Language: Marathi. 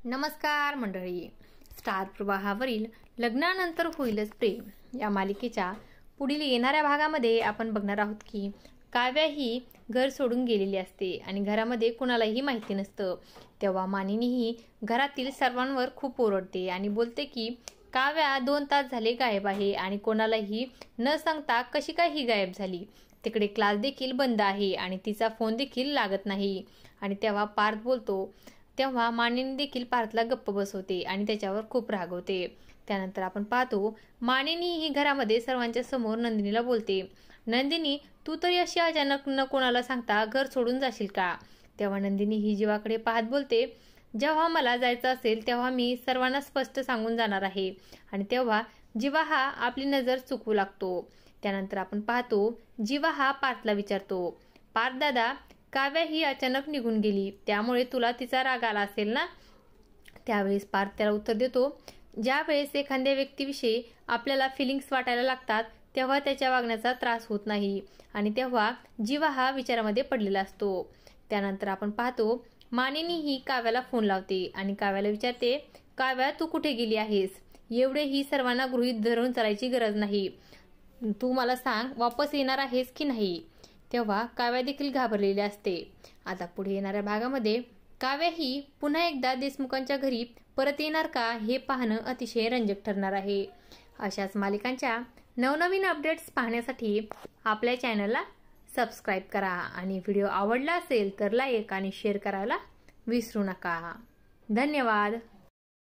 नमस्कार मंडळी. स्टार प्रवाहावरील लग्नानंतर होईलच प्रेम या मालिकेच्या पुढील येणाऱ्या भागामध्ये आपण बघणार आहोत की काव्या ही घर सोडून गेलेली असते आणि घरामध्ये कुणालाही माहिती नसतं. तेव्हा मानिनी ही घरातील सर्वांवर खूप ओरडते आणि बोलते की काव्या 2 तास झाले गायब आहे आणि कोणालाही न सांगता कशी काय ही गायब झाली. तिकडे क्लास देखील बंद आहे आणि तिचा फोन देखील लागत नाही. आणि तेव्हा पार्थ बोलतो. तेव्हा मानिनी देखील पार्थला गप्प बसवते आणि त्याच्यावर खूप रागवते. त्यानंतर आपण पाहतो मानिनी ही घरामध्ये सर्वांच्या समोर नंदिनीला बोलते. नंदिनी, तू तरी अशी अचानक न कोणाला सांगता घर सोडून जाशील का? तेव्हा नंदिनी ही जीवाकडे पाहत बोलते, जेव्हा मला जायचं असेल तेव्हा मी सर्वांना स्पष्ट सांगून जाणार आहे. आणि तेव्हा जीवा हा आपली नजर चुकवू लागतो. त्यानंतर आपण पाहतो जीवा हा पार्थला विचारतो, पार्थ दादा, काव्या ही अचानक निघून गेली त्यामुळे तुला तिचा राग आला असेल ना? त्यावेळेस पार्थ त्याला उत्तर देतो, ज्या वेळेस एखाद्या व्यक्तीविषयी आपल्याला फिलिंग्स वाटायला लागतात तेव्हा त्याच्या वागण्याचा त्रास होत नाही. आणि तेव्हा जीवा हा विचारामध्ये पडलेला असतो. त्यानंतर आपण पाहतो मानिनी ही काव्याला फोन लावते आणि काव्याला विचारते, काव्या तू कुठे गेली आहेस? एवढे ही सर्वांना गृहीत धरून चालायची गरज नाही. तू मला सांग, वापस येणार आहेस की नाही? तेव्हा काव्या देखील घाबरलेली असते. आता पुढे येणाऱ्या भागामध्ये काव्या ही पुन्हा एकदा देशमुखांच्या घरी परत येणार का हे पाहणं अतिशय रंजक ठरणार आहे. अशाच मालिकांच्या नवनवीन अपडेट्स पाहण्यासाठी आपल्या चॅनलला सबस्क्राईब करा आणि व्हिडिओ आवडला असेल तर लाईक आणि शेअर करायला विसरू नका. धन्यवाद.